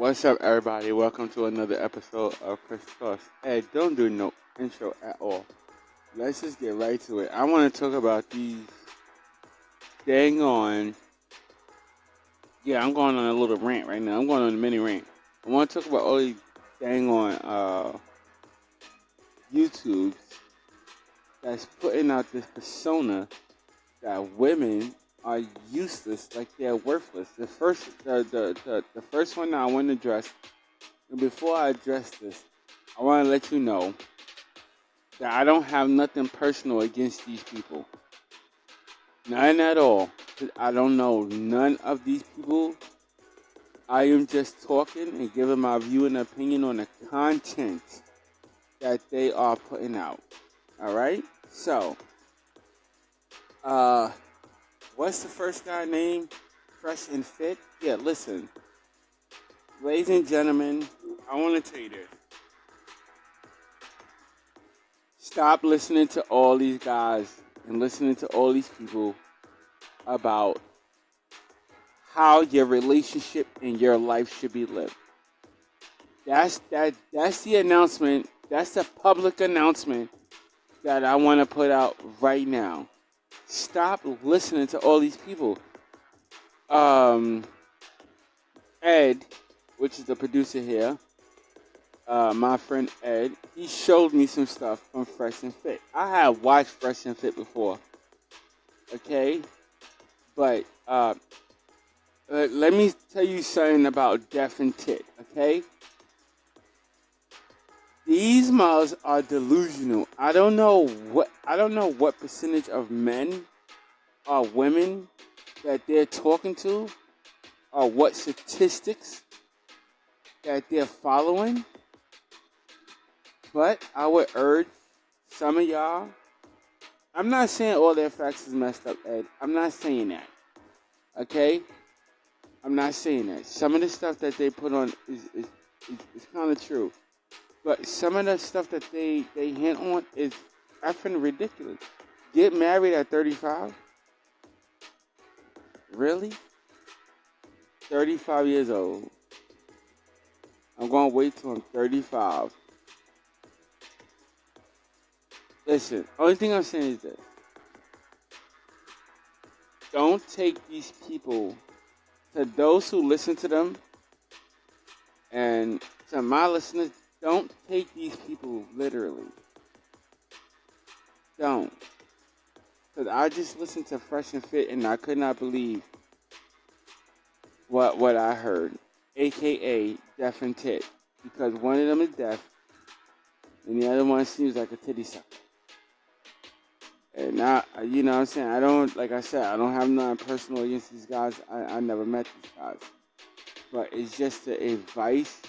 What's up, everybody? Welcome to another episode of Chris Talks. Hey, don't do no intro at all. Let's just get right to it. I want to talk about these dang on. Yeah, I'm going on a little rant right now. I'm going on a mini rant. I want to talk about all these dang on YouTube that's putting out this persona that women are useless, like they're worthless. The first one that I want to address. And before I address this, I want to let you know that I don't have nothing personal against these people. None at all. I don't know none of these people. I am just talking and giving my view and opinion on the content that they are putting out. Alright? So, what's the first guy name? Fresh and Fit? Yeah, listen. Ladies and gentlemen, I want to tell you this. Stop listening to all these guys and listening to all these people about how your relationship and your life should be lived. That's the announcement. That's the public announcement that I want to put out right now. Stop listening to all these people. Ed, which is the producer here, my friend Ed, he showed me some stuff from Fresh and Fit. I have watched Fresh and Fit before, okay? But let me tell you something about Deaf and Tit, okay? These mouths are delusional. I don't know what percentage of men or women that they're talking to, or what statistics that they're following. But I would urge some of y'all. I'm not saying all their facts is messed up, Ed. I'm not saying that. Okay? I'm not saying that. Some of the stuff that they put on is kind of true. But some of the stuff that they hint on is effing ridiculous. Get married at 35? Really? 35 years old. I'm going to wait till I'm 35. Listen, only thing I'm saying is this. Don't take these people, to those who listen to them, and to my listeners, don't take these people literally. Don't. Because I just listened to Fresh and Fit and I could not believe what I heard. AKA Deaf and Tit. Because one of them is deaf and the other one seems like a titty sucker. And now, you know what I'm saying? Like I said, I don't have nothing personal against these guys. I never met these guys. But it's just the advice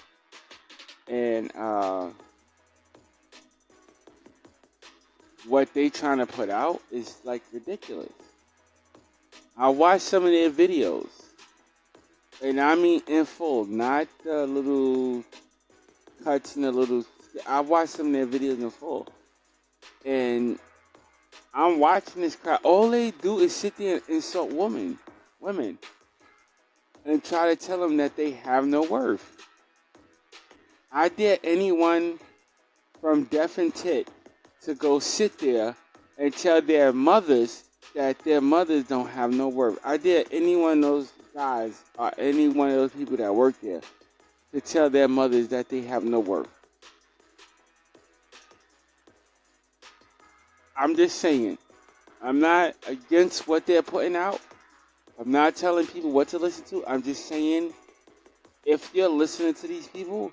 and what they trying to put out is like ridiculous. I watched some of their videos. And I mean in full, not the little cuts and the little... I watched some of their videos in full. And I'm watching this crowd. All they do is sit there and insult women, and try to tell them that they have no worth. I dare anyone from Deaf and Tit to go sit there and tell their mothers that their mothers don't have no worth. I dare any one of those guys or any one of those people that work there to tell their mothers that they have no worth. I'm just saying, I'm not against what they're putting out. I'm not telling people what to listen to. I'm just saying, if you're listening to these people,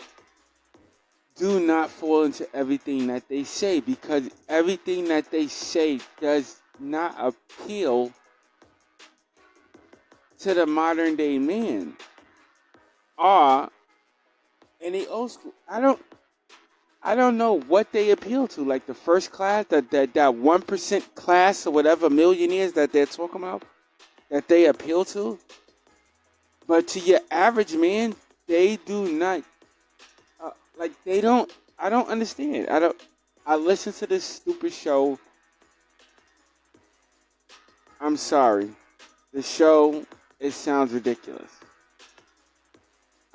do not fall into everything that they say, because everything that they say does not appeal to the modern day man or any old school. I don't know what they appeal to, like the first class, that 1% class or whatever millionaires that they're talking about, that they appeal to. But to your average man, they do not, they don't, I don't understand. I listen to this stupid show. I'm sorry. The show, it sounds ridiculous.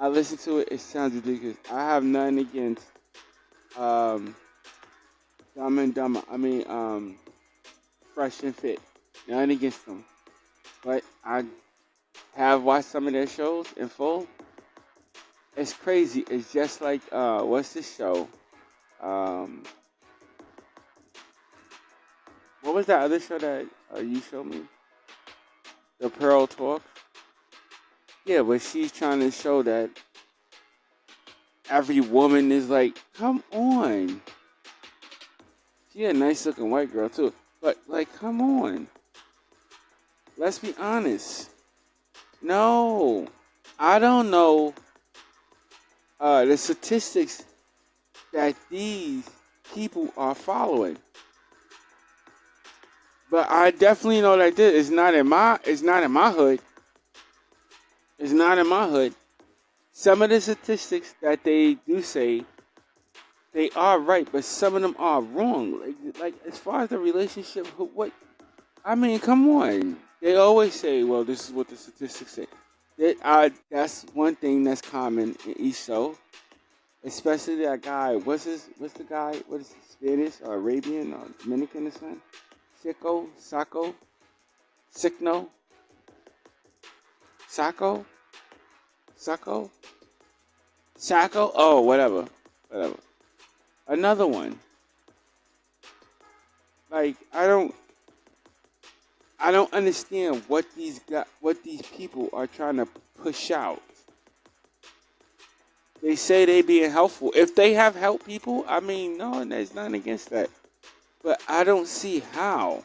I listen to it. It sounds ridiculous. I have nothing against um, Dumb and Dumber. Fresh and Fit. Nothing against them. But I have watched some of their shows in full. It's crazy. It's just like what's this show? Um, what was that other show that you showed me? The Pearl Talk. Yeah, but she's trying to show that every woman is like, come on. She a nice looking white girl too, but like, come on. Let's be honest. No, I don't know the statistics that these people are following. But I definitely know that this is not in my hood. It's not in my hood. Some of the statistics that they do say they are right, but some of them are wrong. Like as far as the relationship, what I mean, come on. They always say, "Well, this is what the statistics say." That's one thing that's common in each show, especially that guy. What's the guy? What is he? Spanish or Arabian or Dominican or something? Sicno, Sacco. Oh, whatever. Another one. Like I don't understand what these people are trying to push out. They say they being helpful. If they have helped people, I mean, no, there's nothing against that. But I don't see how.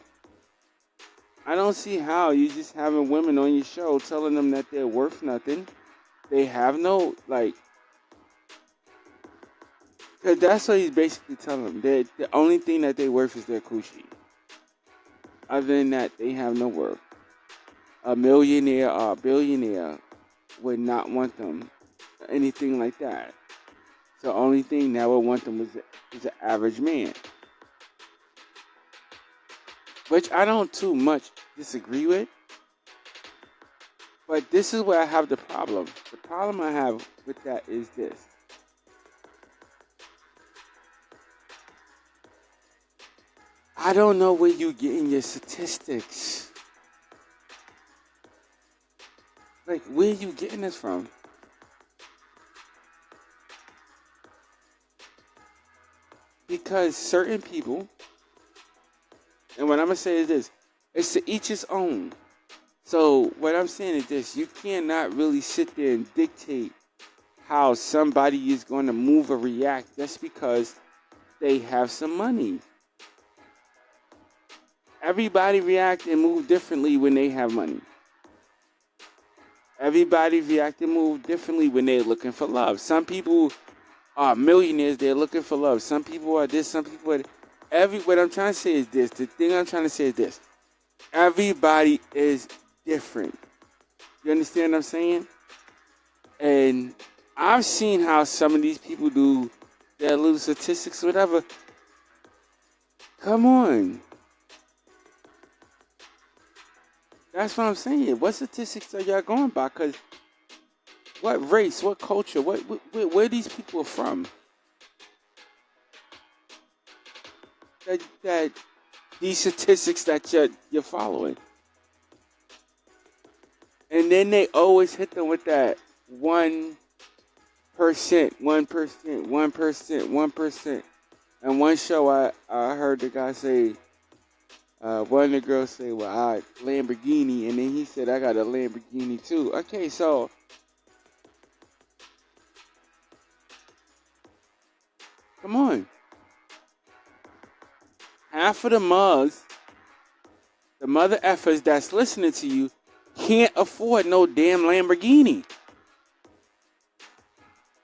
I don't see how you just having women on your show telling them that they're worth nothing. They have no, like, because that's what he's basically telling them. The only thing that they worth is their coochie. Other than that, they have no worth. A millionaire or a billionaire would not want them, anything like that. The only thing that would want them is an average man. Which I don't too much disagree with. But this is where I have the problem. The problem I have with that is this. I don't know where you're getting your statistics. Like, where are you getting this from? Because certain people, and what I'm going to say is this, it's to each his own. So what I'm saying is this, you cannot really sit there and dictate how somebody is going to move or react just because they have some money. Everybody react and move differently when they have money. Everybody react and move differently when they're looking for love. Some people are millionaires, they're looking for love. Some people are this, some people are what I'm trying to say is this. The thing I'm trying to say is this. Everybody is different. You understand what I'm saying? And I've seen how some of these people do their little statistics, whatever. Come on. That's what I'm saying. What statistics are y'all going by? Because what race, what culture, where these people are from? That these statistics that you're following. And then they always hit them with that 1%. And one show I heard the guy say, one of the girls say, well, I Lamborghini, and then he said, I got a Lamborghini too. Okay, so come on. Half of the mugs, the mother effers that's listening to you, can't afford no damn Lamborghini.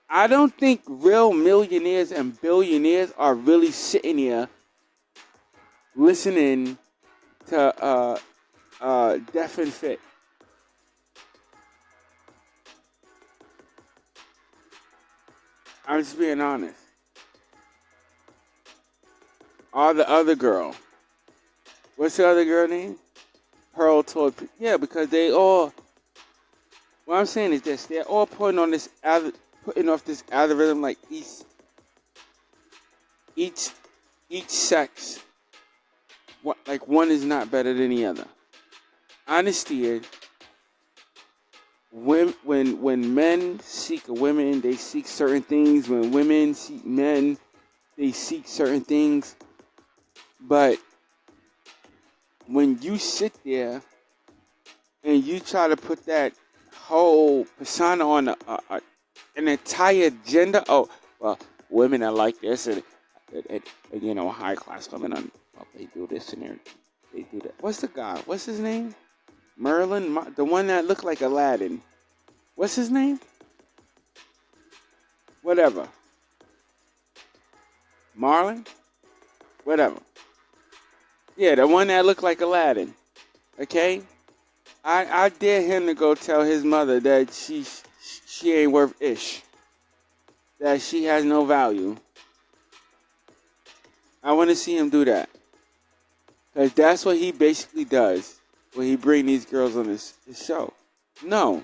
I don't think real millionaires and billionaires are really sitting here listening to Deaf and Fit. I'm just being honest. Or the other girl. What's the other girl name? Pearl Toy. Yeah, because they all What I'm saying is this: they're all putting off this algorithm like each each sex, like one is not better than the other. I understand when men seek a women, they seek certain things. When women seek men, they seek certain things. But when you sit there and you try to put that whole persona on an entire agenda, oh well, women are like this, and you know, high class women, well, they do this and they do that. What's the guy? What's his name? Merlin, the one that looked like Aladdin. What's his name? Whatever. Marlin? Whatever. Yeah, the one that looked like Aladdin. Okay? I dare him to go tell his mother that she ain't worth ish. That she has no value. I want to see him do that. Because that's what he basically does when he bring these girls on his show. No.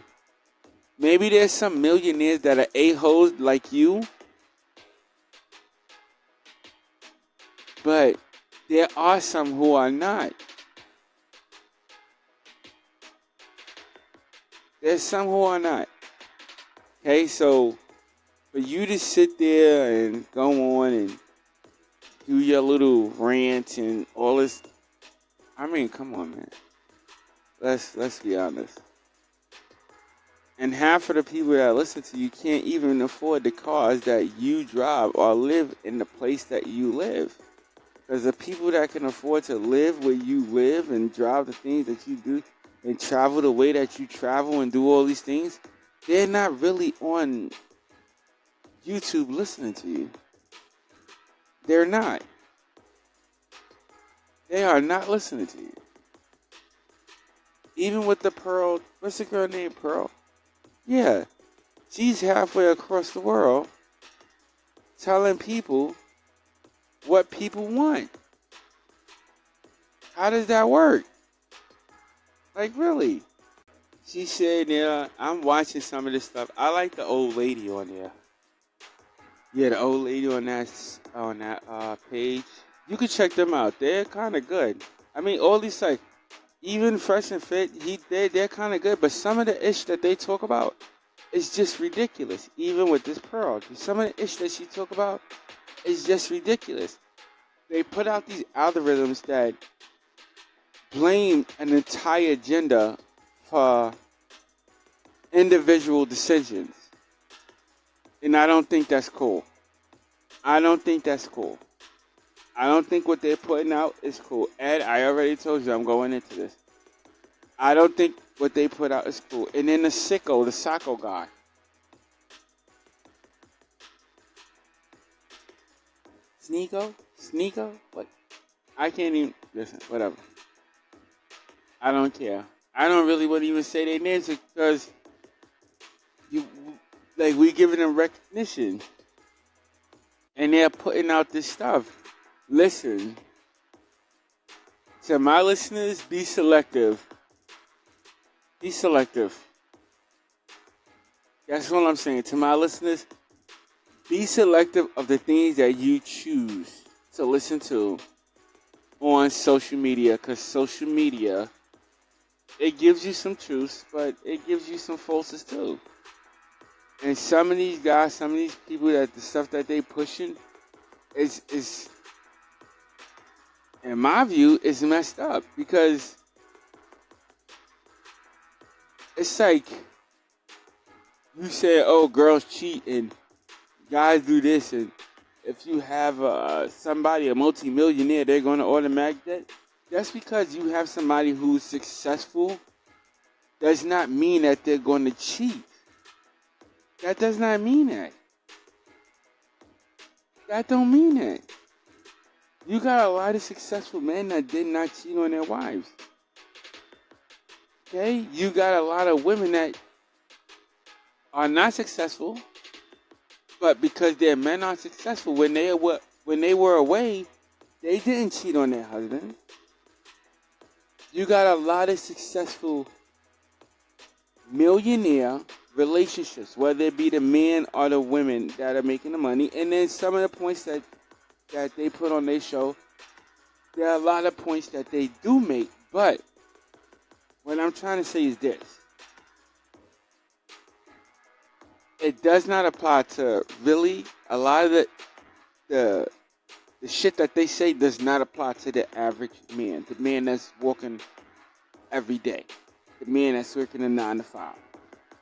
Maybe there's some millionaires that are a-holes like you. But there are some who are not. There's some who are not. Okay, so for you to sit there and go on and do your little rant and all this, I mean, come on, man. Let's be honest. And half of the people that listen to you can't even afford the cars that you drive or live in the place that you live. Because the people that can afford to live where you live and drive the things that you do and travel the way that you travel and do all these things, they're not really on YouTube listening to you. They're not. They are not listening to you. Even with the Pearl, what's the girl named Pearl? Yeah, she's halfway across the world telling people what people want. How does that work? Like, really? She said, yeah, I'm watching some of this stuff. I like the old lady on there. Yeah, the old lady on that page. You can check them out. They're kind of good. I mean, all these like, even Fresh and Fit, they're kind of good. But some of the ish that they talk about is just ridiculous. Even with this Pearl, some of the ish that she talk about is just ridiculous. They put out these algorithms that blame an entire agenda for individual decisions. And I don't think that's cool. I don't think that's cool. I don't think what they're putting out is cool. Ed, I already told you I'm going into this. I don't think what they put out is cool. And then the Sacco guy. Sneeko? What? I can't even, listen, whatever. I don't care. I don't really want to even say their names because we giving them recognition. And they're putting out this stuff. Listen, to my listeners, be selective. Be selective. That's what I'm saying. To my listeners, be selective of the things that you choose to listen to on social media. Because social media, it gives you some truths, but it gives you some falses too. And some of these guys, some of these people, that the stuff that they pushing is in my view, is messed up. Because it's like you say, oh, girls cheat and guys do this, and if you have somebody, a multi-millionaire, they're going to automatic that. Just because you have somebody who's successful does not mean that they're going to cheat. That does not mean that. That don't mean that. You got a lot of successful men that did not cheat on their wives. Okay? You got a lot of women that are not successful, but because their men are successful, when they were away, they didn't cheat on their husband. You got a lot of successful millionaire relationships, whether it be the men or the women that are making the money. And then some of the points that they put on their show, there are a lot of points that they do make. But what I'm trying to say is this. It does not apply to really a lot of the shit that they say does not apply to the average man, the man that's walking every day, the man that's working a 9 to 5,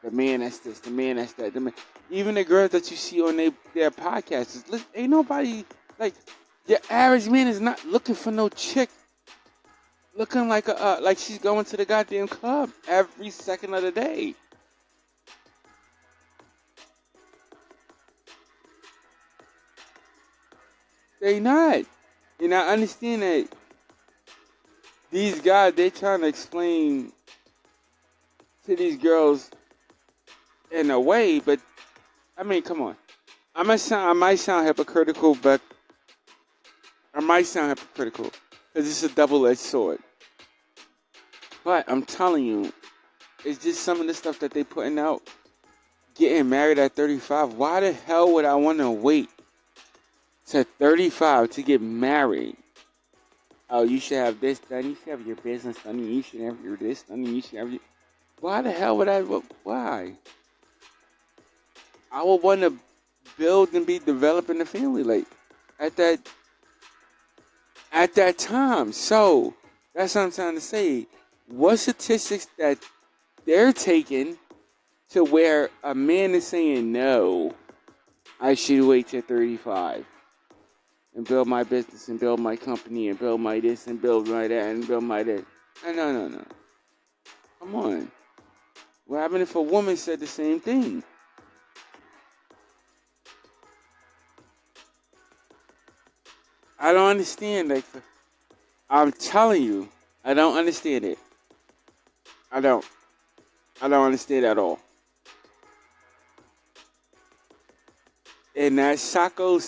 the man that's this, the man that's that, even the girls that you see on their podcasts. Ain't nobody like your average man is not looking for no chick looking like she's going to the goddamn club every second of the day. They not. And I understand that these guys, they trying to explain to these girls in a way, but I mean, come on. I might sound hypocritical, but because it's a double-edged sword. But I'm telling you, it's just some of the stuff that they putting out. Getting married at 35. Why the hell would I want to wait to 35 to get married? Oh, you should have this done. You should have your business done. You should have your this done. You should have your... Why the hell would I... Why? I would want to build and be developing the family like at that time. So that's what I'm trying to say. What statistics that they're taking to where a man is saying no, I should wait till 35 and build my business and build my company and build my this and build my that and build my that. No. Come on. What happened if a woman said the same thing? I don't understand. Like, I'm telling you, I don't understand it. I don't understand at all. And that Sacco,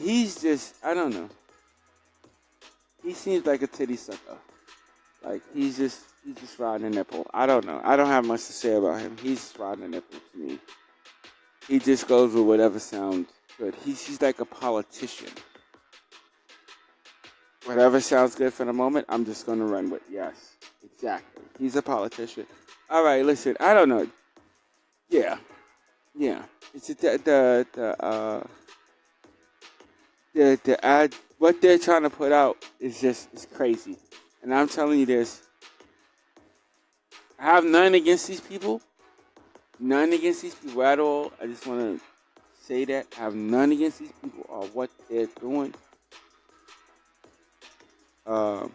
he's just, I don't know. He seems like a titty sucker. Like, he's just riding a nipple. I don't know. I don't have much to say about him. He's just riding a nipple to me. He just goes with whatever sounds good. He's like a politician. Whatever sounds good for the moment, I'm just going to run with. Yes, exactly. He's a politician. All right, listen, I don't know. Yeah. It's what they're trying to put out is it's crazy. And I'm telling you this. I have none against these people. None against these people at all. I just want to say that. I have none against these people or what they're doing. What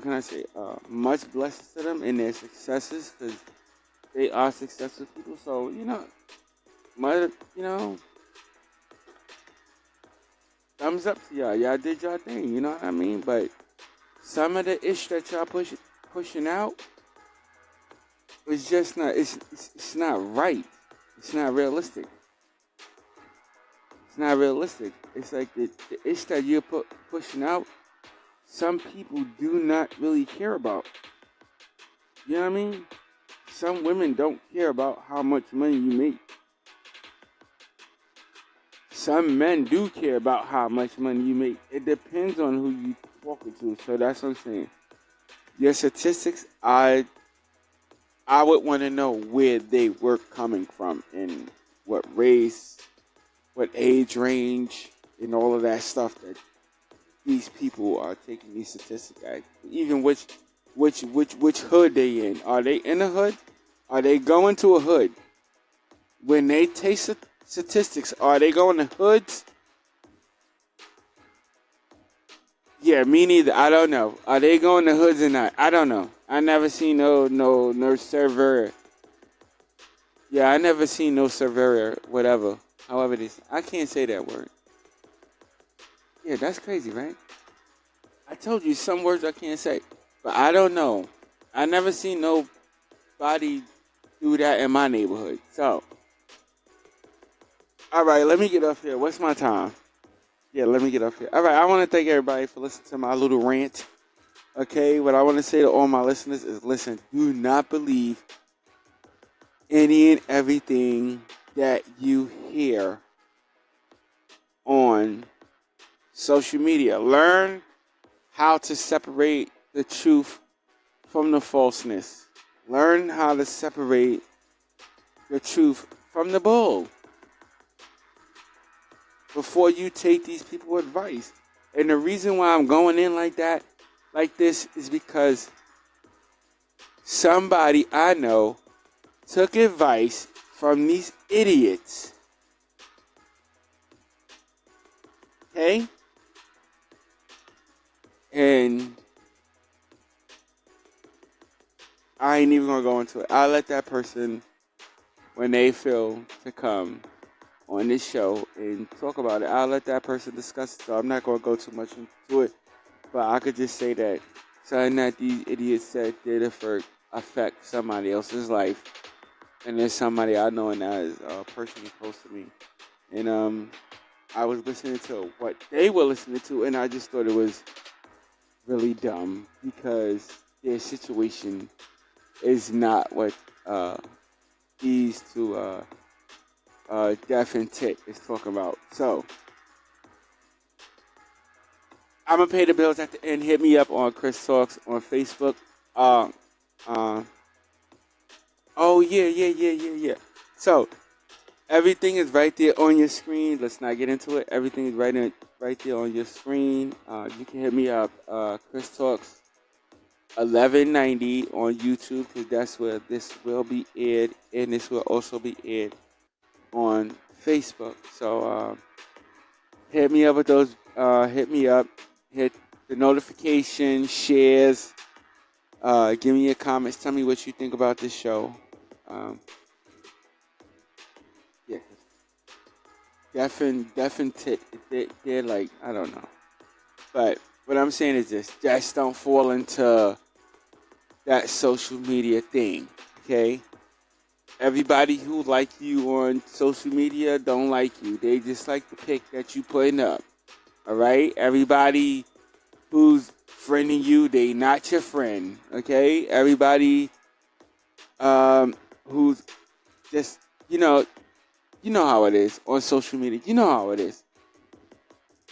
can I say? Much blessings to them in their successes because they are successful people. So, thumbs up to y'all. Y'all did y'all thing. You know what I mean? But some of the ish that y'all pushing out is just not. It's not right. It's not realistic. It's not realistic. It's like the ish that you're pushing out. Some people do not really care about. You know what I mean? Some women don't care about how much money you make. Some men do care about how much money you make. It depends on who you talking to. So that's what I'm saying. Your statistics, I would want to know where they were coming from and what race, what age range, and all of that stuff that these people are taking these statistics at. Even which hood they in. Are they in a hood? Are they going to a hood? When they take statistics, are they going to hoods? Yeah, me neither. I don't know. Are they going to hoods or not? I don't know. I never seen no server. Yeah, I never seen no server, whatever. However it is. I can't say that word. Yeah, that's crazy, right? I told you some words I can't say. But I don't know. I never seen nobody do that in my neighborhood. So, all right, let me get up here. What's my time? Yeah, let me get up here. All right, I want to thank everybody for listening to my little rant. Okay, what I want to say to all my listeners is, listen, do not believe any and everything that you hear on social media. Learn how to separate the truth from the falseness. Learn how to separate the truth from the bull before you take these people's advice. And the reason why I'm going in like that, like this, is because somebody I know took advice from these idiots. Okay? And I ain't even gonna go into it. I'll let that person, when they feel to come on this show and talk about it, I'll let that person discuss it. So I'm not gonna go too much into it. But I could just say that something that these idiots said did affect somebody else's life. And there's somebody I know, and that is personally close to me. And I was listening to what they were listening to, and I just thought it was really dumb because their situation is not what these two Deaf and Tit is talking about. So I'm gonna pay the bills at the end. Hit me up on Chris Talks on Facebook. Oh yeah. So everything is right there on your screen. Let's not get into it. Everything is right there on your screen. You can hit me up, Chris Talks 1190 on YouTube, because that's where this will be aired, and this will also be aired on Facebook. So hit me up with those. Hit me up. Hit the notification, shares. Give me your comments. Tell me what you think about this show. Yeah, Deaf and Tit. They're like, I don't know. But what I'm saying is this: just don't fall into that social media thing. Okay. Everybody who like you on social media don't like you. They just like the pic that you putting up. All right. Everybody who's friending you, they not your friend. Okay. Everybody who's just, you know how it is on social media. You know how it is.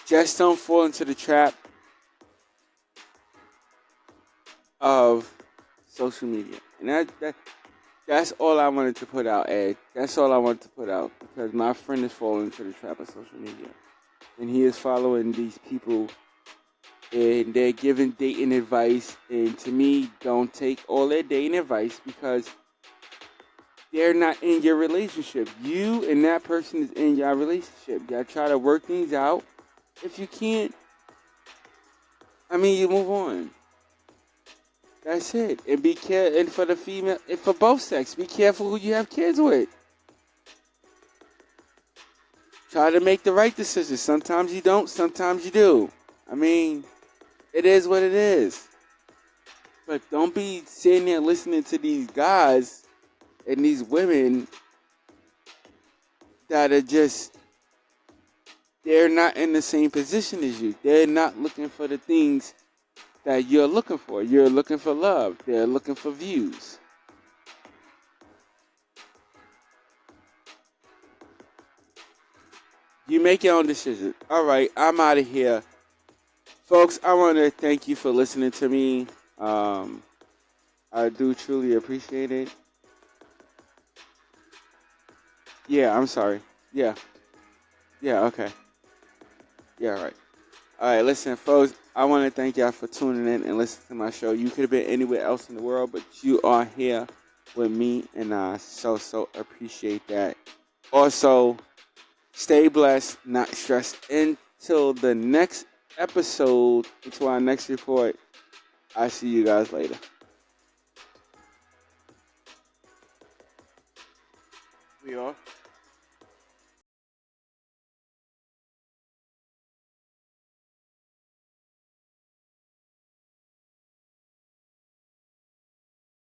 Just don't fall into the trap of social media. And that's all I wanted to put out, Ed. That's all I wanted to put out, because my friend is falling into the trap of social media. And he is following these people, and they're giving dating advice. And to me, don't take all their dating advice, because they're not in your relationship. You and that person is in your relationship. Y'all try to work things out. If you can't, you move on. That's it. And be careful. And for the female, and for both sex, be careful who you have kids with. Try to make the right decision. Sometimes you don't. Sometimes you do. It is what it is. But don't be sitting there listening to these guys and these women that are just, they're not in the same position as you. They're not looking for the things that you're looking for. You're looking for love. They're looking for views. You make your own decision. All right, I'm out of here. Folks, I want to thank you for listening to me. I do truly appreciate it. Yeah, I'm sorry. Yeah. Yeah, okay. Yeah, all right. All right, listen, folks, I want to thank y'all for tuning in and listening to my show. You could have been anywhere else in the world, but you are here with me, and I so appreciate that. Also, stay blessed, not stressed. Until the next episode, until our next report, I'll see you guys later. We are.